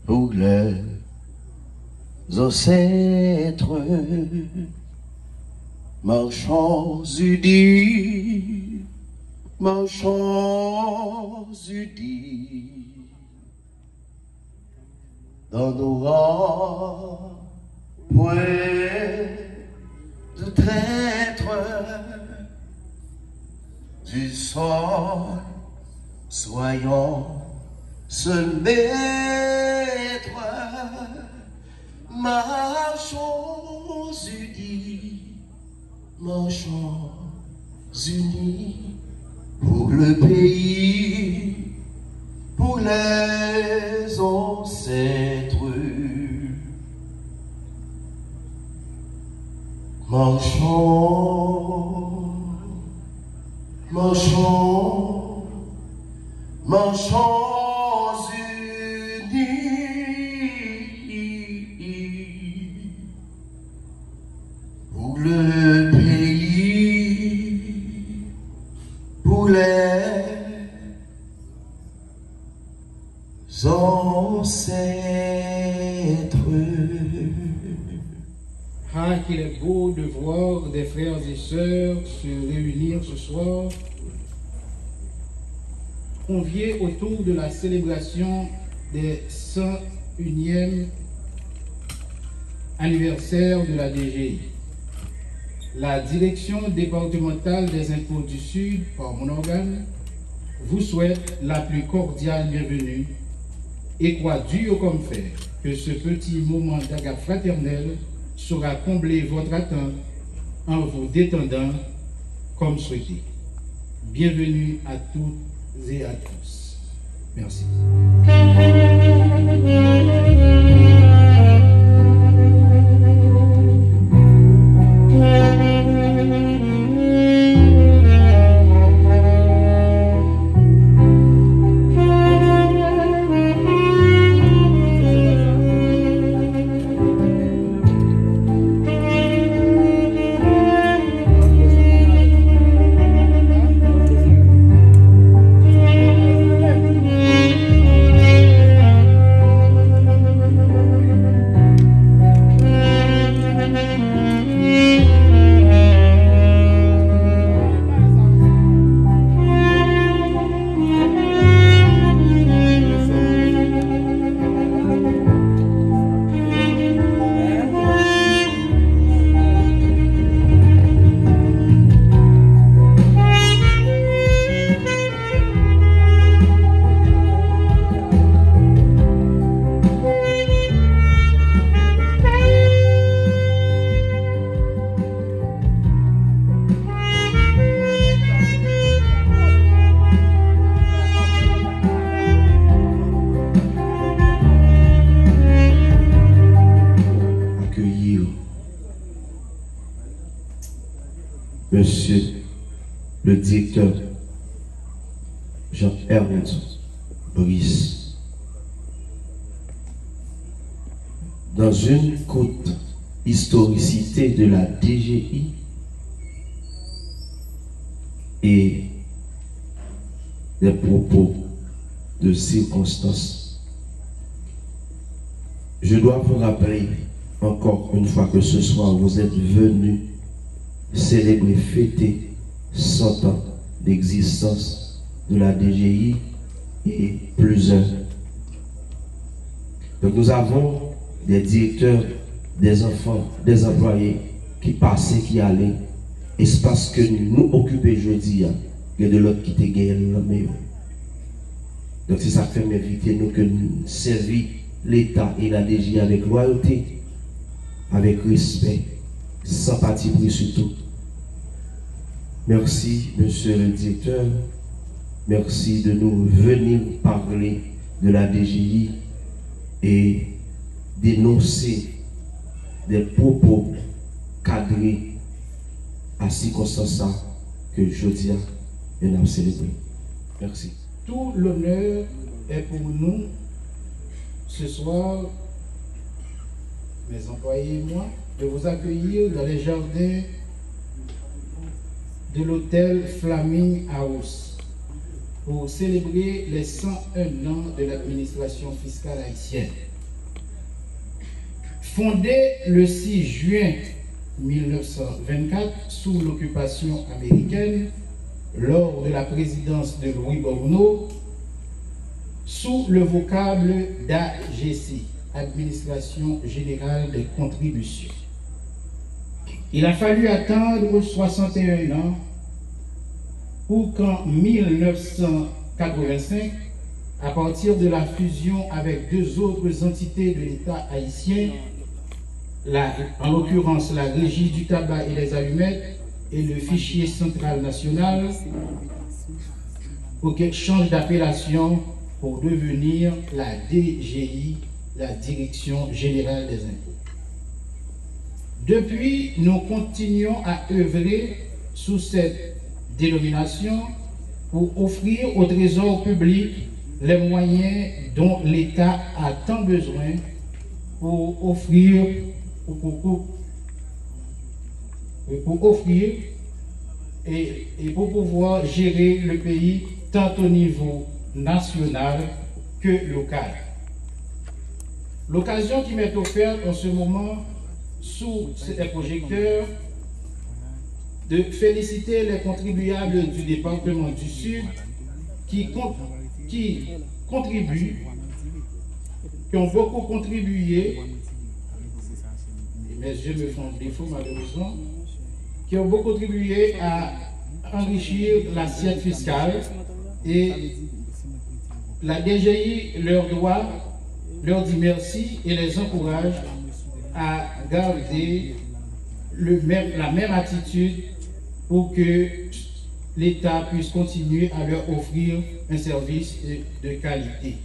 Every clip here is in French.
Pour les ancêtres, marchons unis, marchons unis, dans nos rangs, point de traître, du sol, soyons seul maître, marchons unis, marchons unis, pour le pays, pour les ancêtres. Marchons, marchons, marchons pour le pays, pour les ancêtres. Ah, qu'il est beau de voir des frères et sœurs se réunir ce soir, conviés autour de la célébration des 101e anniversaire de la DGI. La direction départementale des impôts du Sud, par mon organe, vous souhaite la plus cordiale bienvenue et croit dur comme fer que ce petit moment d'agape fraternelle saura combler votre attente en vous détendant comme souhaité. Bienvenue à toutes et à tous. Merci. Monsieur le directeur Jean-Ernest Brice, dans une courte historicité de la DGI et des propos de circonstances, je dois vous rappeler encore une fois que ce soir vous êtes venus célébrer, fêter 100 ans d'existence de la DGI et plus un. Donc nous avons des directeurs, des enfants, des employés qui passaient, qui allaient. Et c'est parce que nous occupons jeudi, il y a de l'autre qui te gagne le meilleur. Donc c'est ça qui fait m'inviter nous que nous servir l'État et la DGI avec loyauté, avec respect, sans parti pris surtout. Merci, monsieur le directeur. Merci de nous venir parler de la DGI et dénoncer des propos cadrés à circonstances que je dis et nous célébrer. Merci. Tout l'honneur est pour nous ce soir, mes employés et moi, de vous accueillir dans les jardins de l'hôtel Flaming House, pour célébrer les 101 ans de l'administration fiscale haïtienne. Fondée le 6 juin 1924 sous l'occupation américaine, lors de la présidence de Louis Borneau, sous le vocable d'AGC, Administration Générale des Contributions. Il a fallu attendre 61 ans pour qu'en 1985, à partir de la fusion avec deux autres entités de l'État haïtien, en l'occurrence la Régie du tabac et des allumettes et le Fichier central national, pour qu'elle change d'appellation pour devenir la DGI, la Direction Générale des Impôts. Depuis, nous continuons à œuvrer sous cette dénomination pour offrir au Trésor public les moyens dont l'État a tant besoin pour offrir et pour pouvoir gérer le pays tant au niveau national que local. L'occasion qui m'est offerte en ce moment sous ces projecteurs de féliciter les contribuables du département du Sud qui ont beaucoup contribué, mes yeux me font défaut malheureusement, qui ont beaucoup contribué à enrichir l'assiette fiscale, et la DGI leur dit merci et les encourage à garder la même attitude pour que l'État puisse continuer à leur offrir un service de qualité.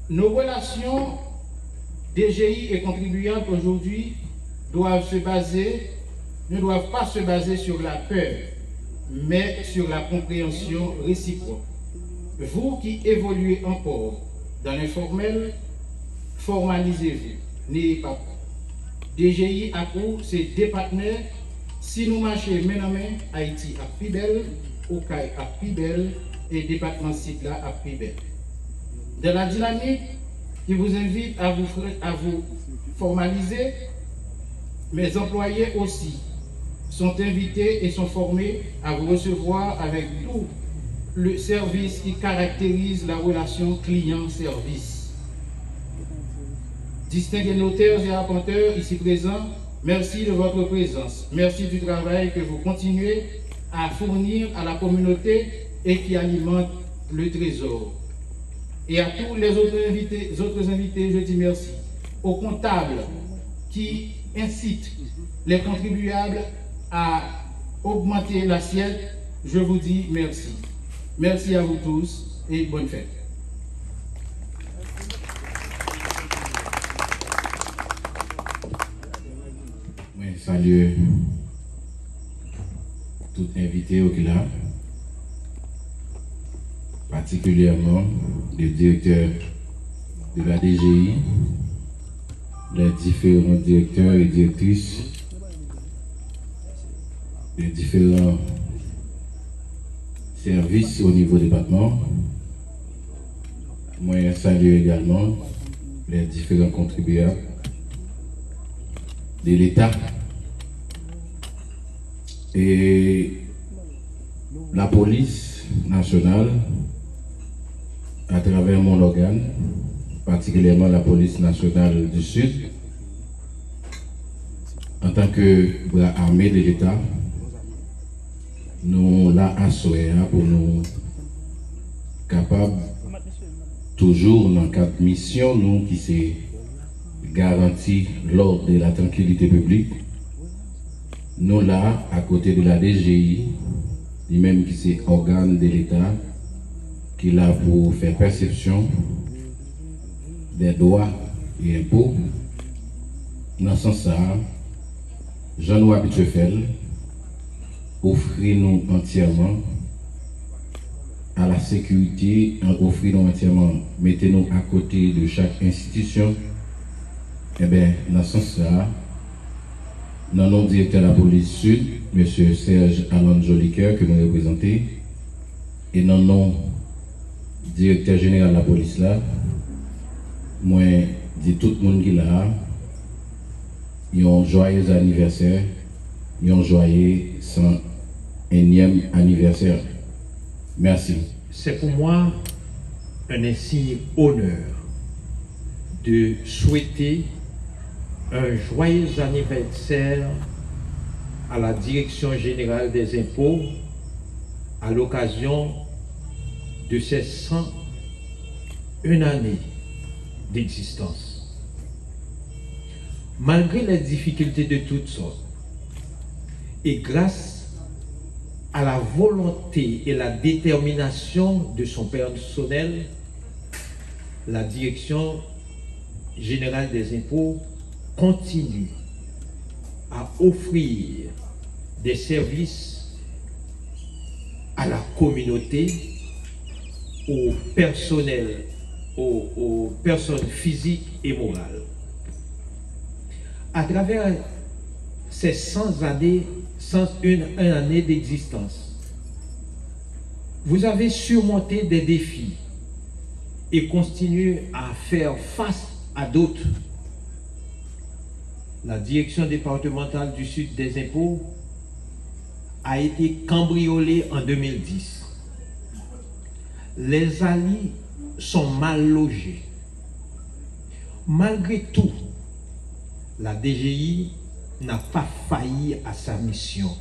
Nos relations DGI et contribuables aujourd'hui ne doivent pas se baser sur la peur, mais sur la compréhension réciproque. Vous qui évoluez encore dans l'informel, formalisez-vous. N'ayez pas peur. DGI a pour ses deux partenaires. Si nous marchons main en main, Haïti a plus belle, Okaï a plus belle et le département Sidla a plus belle. Dans la dynamique qui vous invite à vous formaliser, mes employés aussi sont invités et sont formés à vous recevoir avec tout le service qui caractérise la relation client-service. Distingués notaires et apporteurs ici présents, merci de votre présence. Merci du travail que vous continuez à fournir à la communauté et qui alimente le Trésor. Et à tous les autres invités, je dis merci. Aux comptables qui incitent les contribuables à augmenter l'assiette, je vous dis merci. Merci à vous tous et bonne fête. Oui, salut tout invité au là, particulièrement le directeur de la DGI, les différents directeurs et directrices, les différents services au niveau département. Moi, salue également les différents contribuables de l'État et la police nationale à travers mon organe, particulièrement la police nationale du Sud, en tant que bras armé de l'État. Nous l'assuré pour nous capables, toujours dans le cadre de mission, nous qui s'est garanti l'ordre de la tranquillité publique, nous là, à côté de la DGI, lui-même qui c'est organe de l'État, qui là pour faire perception des droits et impôts. Dans ce sens, Jean-Noël Bitchefel, offrez-nous entièrement à la sécurité, offrez-nous entièrement, mettez-nous à côté de chaque institution Eh bien, dans ce sens-là, dans le nom du directeur de la police sud, M. Serge Alain Jolicoeur, que nous représentons, et dans le nom du directeur général de la police là, moi, dis tout le monde qui est là, un joyeux anniversaire, un joyeux 101e anniversaire. Merci. C'est pour moi un insigne honneur de souhaiter un joyeux anniversaire à la Direction générale des impôts à l'occasion de ces 101 années d'existence. Malgré les difficultés de toutes sortes et grâce à la volonté et la détermination de son personnel, la Direction générale des impôts continue à offrir des services à la communauté, au personnel, aux personnes physiques et morales. À travers ces 101 années d'existence, vous avez surmonté des défis et continuez à faire face à d'autres. La direction départementale du Sud des impôts a été cambriolée en 2010. Les alliés sont mal logés. Malgré tout, la DGI n'a pas failli à sa mission.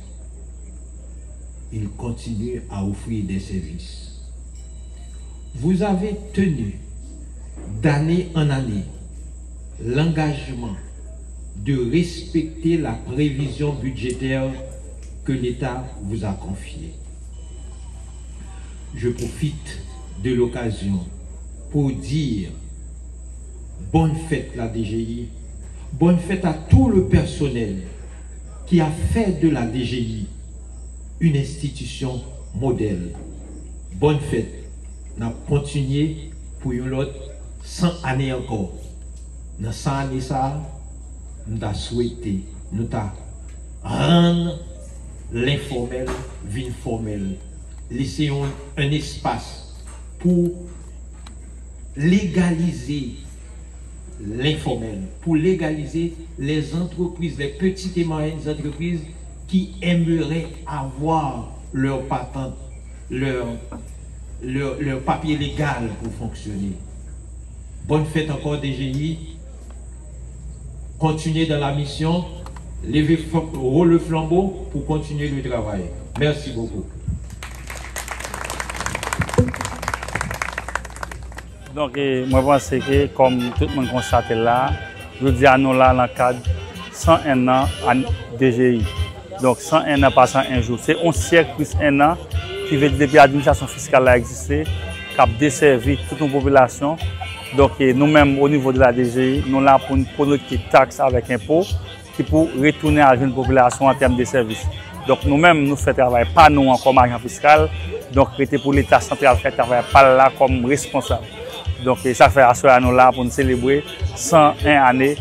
Il continue à offrir des services. Vous avez tenu d'année en année l'engagement de respecter la prévision budgétaire que l'État vous a confiée. Je profite de l'occasion pour dire bonne fête la DGI, bonne fête à tout le personnel qui a fait de la DGI une institution modèle. Bonne fête. Nous avons continué pour une autre 100 années encore. Dans 100 années, ça, nous avons souhaité, nous avons rendre l'informel vie formel. Laisser un espace pour légaliser l'informel, pour légaliser les entreprises, les petites et moyennes entreprises qui aimeraient avoir leur patente, leur papier légal pour fonctionner. Bonne fête encore DGI. Continuez dans la mission, levez le flambeau pour continuer le travail. Merci beaucoup. Donc, moi, je pense que, comme tout le monde constate là, je dis à nous là, dans le cadre 101 ans à DGI. Donc, 101 ans par 101 jours. C'est un siècle plus 1 an qui veut dire depuis l'administration fiscale a existé, qui a desservi toute une population. Donc, nous-mêmes, au niveau de la DGI, nous sommes là pour collecter taxes avec impôts qui pour retourner à une population en termes de services. Donc, nous-mêmes, nous faisons travail, pas nous comme agent fiscal. Donc, c'était pour l'État central faire travail, pas là comme responsable. Donc, ça fait à nous là pour nous célébrer 101 années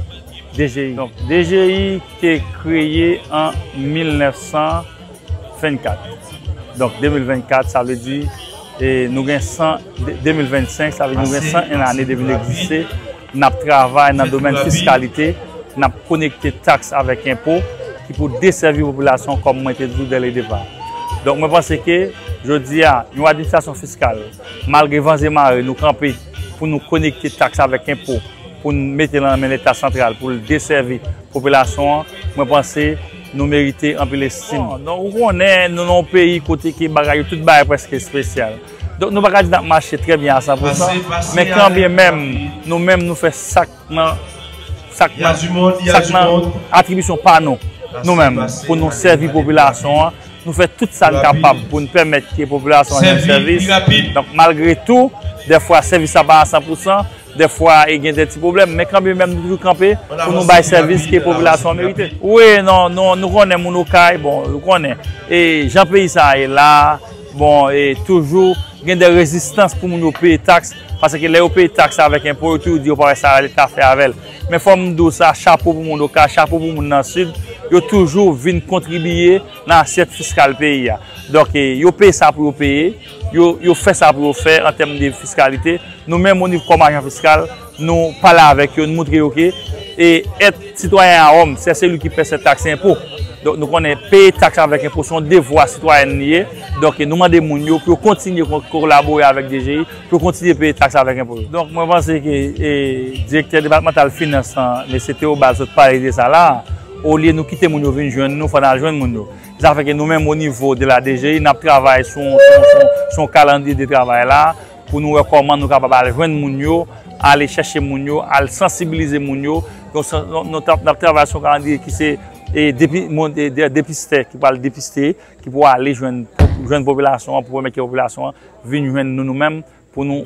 DGI. Donc, DGI qui est créé en 1924. Donc, 2024, ça veut dire et nous avons 2025, ça veut dire que nous avons 101 années depuis l'existence. Nous travaillons dans le domaine de la fiscalité, nous avons connecté taxes avec impôts qui pour desservir la population comme moi été dit dès le départ. Donc, je pense que je dis à une administration fiscale, malgré vents et marées, nous camper pour nous connecter taxes avec impôts, pour nous mettre dans l'État central, pour desservir la population, je pense que nous méritons un peu l'estime. Donc, on est dans un pays côté qui est tout presque spécial. Donc, nous ne pouvons pas marcher très bien à 100%. Mais quand bien même, nous-mêmes, nous faisons attribution par nous-mêmes, pour nous servir la population. Nous faisons tout ça capable pour nous permettre que la population ait un service. Donc, malgré tout, des fois, le service n'est pas à 100%. Des fois, il y a des petits problèmes, mais quand même, nous toujours camper pour nous faire service que la population mérite. Oui, non, nous connaissons mon local, bon, nous connaissons. Et Jean-Pays ça est là, bon, et toujours il y a des résistances pour nous payer taxes. Parce que les payer taxes avec un impôt, tout dit que ça l'État fait avec. Mais il faut me dire ça, chapeau pour mon local, chapeau pour mon dans le sud. Ils toujours viennent contribuer dans l'assiette fiscale pays. Donc, ils payent ça pour payer, ils font ça pour faire en termes de fiscalité. Nous-mêmes, au niveau comme agent fiscal, nous parlons avec eux, nous montrons que et être citoyen à homme, c'est celui qui paie cette taxe impôt. Donc, nous connaissons payer taxe avec impôt, son devoir citoyen lié. Donc, nous demandons pour continuer à collaborer avec DGI, pour continuer à payer taxe avec impôt. Donc, moi, je pense que le directeur départemental finance, mais c'était au bas de parler de ça là. Au lieu de nous quitter mon venir joindre nous, il faut joindre nous. Ça fait que nous-mêmes au niveau de la DGI, nous travaillons sur son calendrier de travail là pour nous voir comment nous sommes capables de joindre nous, aller chercher nous, aller sensibiliser nous. Nous travaillons sur un calendrier qui c'est dépisteur, qui parle dépister, qui pourra aller joindre la population, pour permettre que la population vienne joindre nous-mêmes pour nous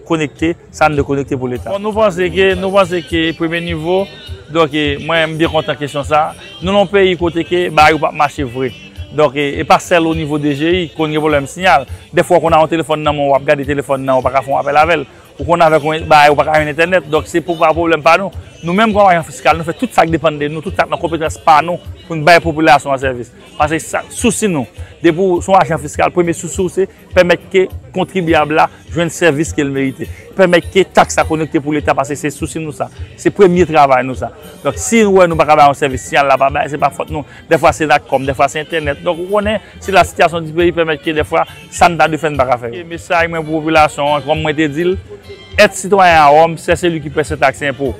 connecter, sans nous connecter pour l'État. Nous pensons que premier niveau, donc moi je suis bien content de la question ça. Nous avons un pays côté que bah pas marcher vrai. Donc et pas seul au niveau des GI qu'on a problème signal. Des fois qu'on a un téléphone dans on va regarder le téléphone on pas faire un appel avec ou qu'on avec bah ou pas un internet. Donc c'est pour pas problème pas nous. Nous-mêmes comme agent fiscal nous fait tout ça qui dépend de nous, tout ça notre compétence par nous pour nous bailler population en service. Parce que ça souci nous. Depuis son agent fiscal premier souci c'est permettre que contribuable là joigne service qu'il mérite. Permettre que taxe à connecter pour l'État parce que c'est souci nous ça. C'est premier travail nous ça. Donc si nous pas avoir un service signal là c'est pas faute nous. Des fois c'est comme des fois c'est internet. Donc on connaît si la situation du pays permet que des fois ça ne de faire pas faire. Message pour la population comme moi te dit être citoyen à Rome c'est celui qui paie cette taxe impôt.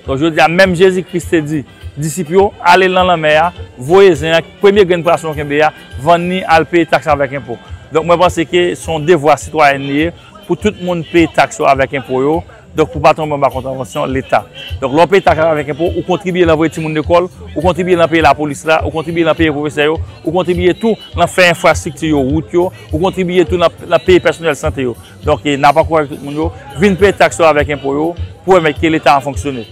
Donc je dis même Jésus-Christ dit disciples allez dans la mer, voyez premier gain poisson qu'il y a venir à payer taxe avec impôt. Donc moi je pense que son devoir citoyen pour tout le monde payer taxe avec impôt. Donc pour pas tomber en contravention l'État. Donc l'on paye taxe avec impôt, ou contribuer à l'envoyer tout le monde d'école, ou contribuer à payer la police là, ou contribuer à payer les professeurs, ou contribuer tout à faire infrastructure route, ou contribuer tout à payer personnel santé. Donc n'a pas quoi tout le monde, venir payer taxe avec impôt pour permettre que l'État a fonctionné.